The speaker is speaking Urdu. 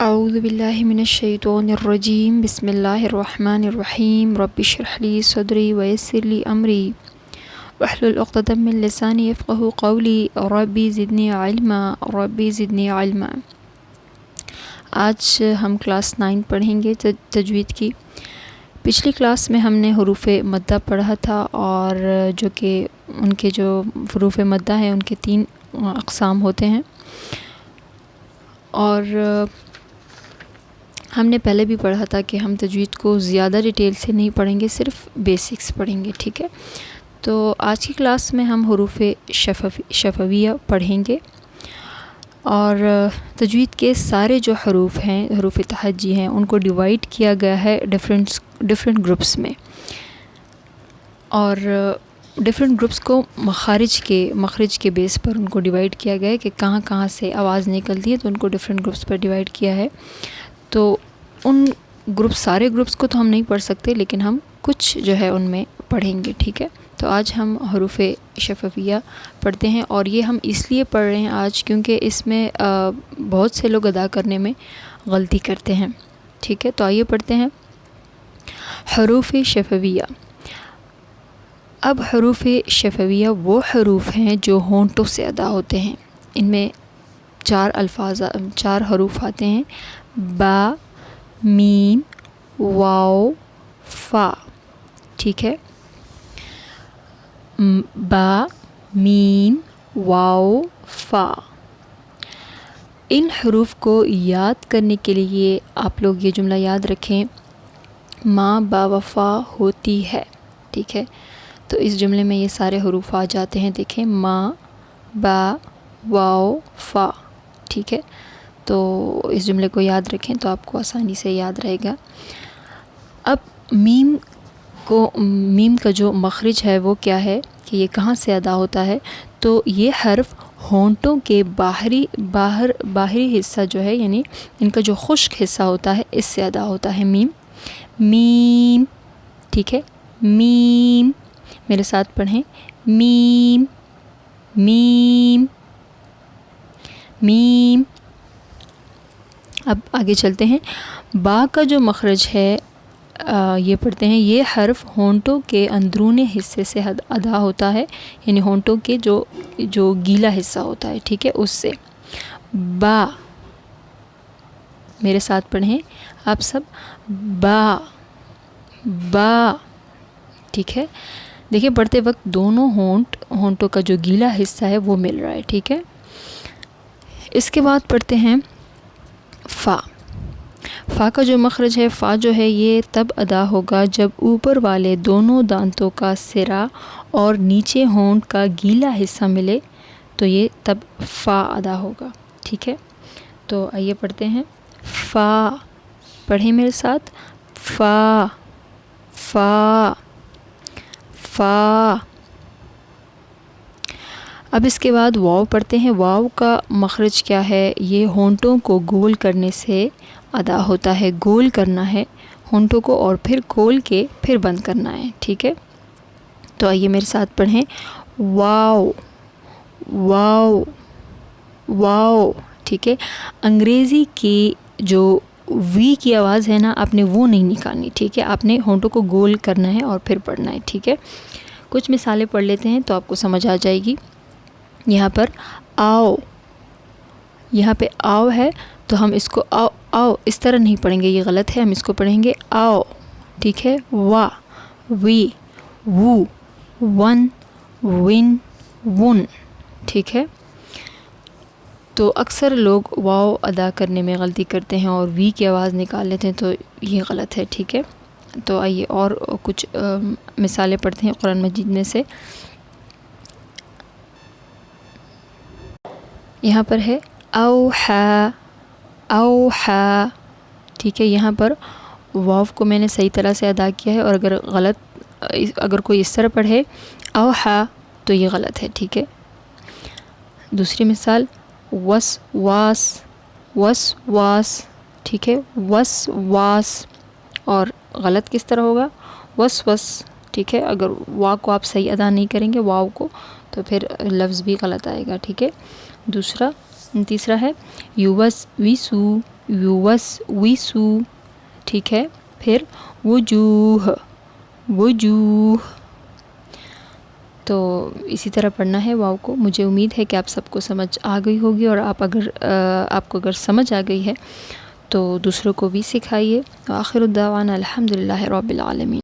اعوذ باللہ من الشیطان الرجیم بسم اللہ الرحمن الرحیم رب اشرح لی صدری ویسر لی امری واحلل عقدۃ من لسانی یفقہوا قولی ربی زدنی علما. آج ہم کلاس 9 پڑھیں گے تجوید کی. پچھلی کلاس میں ہم نے حروف مدہ پڑھا تھا، اور جو کہ ان کے جو حروف مدہ ہیں ان کے 3 اقسام ہوتے ہیں، اور ہم نے پہلے بھی پڑھا تھا کہ ہم تجوید کو زیادہ ڈیٹیل سے نہیں پڑھیں گے، صرف بیسکس پڑھیں گے. ٹھیک ہے، تو آج کی کلاس میں ہم حروف شفویہ پڑھیں گے، اور تجوید کے سارے جو حروف ہیں، حروف تہجی ہیں، ان کو ڈیوائڈ کیا گیا ہے ڈفرینٹ گروپس میں، اور ڈفرینٹ گروپس کو مخرج کے بیس پر ان کو ڈیوائڈ کیا گیا ہے کہ کہاں کہاں سے آواز نکلتی ہے، تو ان کو ڈفرینٹ گروپس پر ڈیوائڈ کیا ہے. تو ان سارے گروپس کو تو ہم نہیں پڑھ سکتے، لیکن ہم کچھ جو ہے ان میں پڑھیں گے. ٹھیک ہے، تو آج ہم حروف شفویہ پڑھتے ہیں، اور یہ ہم اس لیے پڑھ رہے ہیں آج کیونکہ اس میں بہت سے لوگ ادا کرنے میں غلطی کرتے ہیں. ٹھیک ہے، تو آئیے پڑھتے ہیں حروف شفویہ. اب حروف شفویہ وہ حروف ہیں جو ہونٹوں سے ادا ہوتے ہیں. ان میں 4 حروف آتے ہیں: با، میم، واو، فا. ٹھیک ہے، با، میم، واو، فا. ان حروف کو یاد کرنے کے لیے آپ لوگ یہ جملہ یاد رکھیں: ماں با وفا ہوتی ہے. ٹھیک ہے، تو اس جملے میں یہ سارے حروف آ جاتے ہیں. دیکھیں، ماں، با، واو، فا. ٹھیک ہے، تو اس جملے کو یاد رکھیں تو آپ کو آسانی سے یاد رہے گا. اب میم کا جو مخرج ہے وہ کیا ہے کہ یہ کہاں سے ادا ہوتا ہے، تو یہ حرف ہونٹوں کے باہری حصہ جو ہے، یعنی ان کا جو خشک حصہ ہوتا ہے، اس سے ادا ہوتا ہے. میم. ٹھیک ہے، میم. میرے ساتھ پڑھیں: میم، میم، میم. اب آگے چلتے ہیں. با کا جو مخرج ہے یہ پڑھتے ہیں: یہ حرف ہونٹوں کے اندرونی حصے سے ادا ہوتا ہے، یعنی ہونٹوں کے جو گیلا حصہ ہوتا ہے، ٹھیک ہے، اس سے. با. میرے ساتھ پڑھیں آپ سب: با، با. ٹھیک ہے، دیکھیں پڑھتے وقت دونوں ہونٹوں کا جو گیلا حصہ ہے وہ مل رہا ہے. ٹھیک ہے، اس کے بعد پڑھتے ہیں فا. فا کا جو مخرج ہے، فا جو ہے یہ تب ادا ہوگا جب اوپر والے دونوں دانتوں کا سرا اور نیچے ہونٹ کا گیلا حصہ ملے، تو یہ تب فا ادا ہوگا. ٹھیک ہے، تو آئیے پڑھتے ہیں فا. پڑھیں میرے ساتھ: فا، فا، فا. اب اس کے بعد واو پڑھتے ہیں. واو کا مخرج کیا ہے؟ یہ ہونٹوں کو گول کرنے سے ادا ہوتا ہے. گول کرنا ہے ہونٹوں کو، اور پھر کھول کے پھر بند کرنا ہے. ٹھیک ہے، تو آئیے میرے ساتھ پڑھیں: واو، واو، واو. ٹھیک ہے، انگریزی کی جو وی کی آواز ہے نا، آپ نے وہ نہیں نکالنی. ٹھیک ہے، آپ نے ہونٹوں کو گول کرنا ہے اور پھر پڑھنا ہے. ٹھیک ہے، کچھ مثالیں پڑھ لیتے ہیں تو آپ کو سمجھ آ جائے گی. یہاں پر آؤ، یہاں پہ آؤ ہے، تو ہم اس کو آؤ آؤ اس طرح نہیں پڑھیں گے، یہ غلط ہے. ہم اس کو پڑھیں گے آؤ. ٹھیک ہے، وا، وی، وو، ون، ون، ون. ٹھیک ہے، تو اکثر لوگ واو ادا کرنے میں غلطی کرتے ہیں اور وی کی آواز نکال لیتے ہیں، تو یہ غلط ہے. ٹھیک ہے، تو آئیے اور کچھ مثالیں پڑھتے ہیں قرآن مجید میں سے. یہاں پر ہے اوحا، اوحا. ٹھیک ہے، یہاں پر واو کو میں نے صحیح طرح سے ادا کیا ہے، اور اگر کوئی اس طرح پڑھے اوحا تو یہ غلط ہے. ٹھیک ہے، دوسری مثال وس واس، وس واس. ٹھیک ہے، وس واس، اور غلط کس طرح ہوگا؟ وس وس. ٹھیک ہے، اگر وا کو آپ صحیح ادا نہیں کریں گے، واو کو، تو پھر لفظ بھی غلط آئے گا. ٹھیک ہے، تیسرا ہے یوس ویسو، یوسوسو، ٹھیک ہے. پھر وجوہ، وجوہ. تو اسی طرح پڑھنا ہے واو کو. مجھے امید ہے کہ آپ سب کو سمجھ آ گئی ہوگی، اور آپ کو اگر سمجھ آ گئی ہے تو دوسروں کو بھی سکھائیے. آخر الدعوانا الحمد للہ رب العالمین.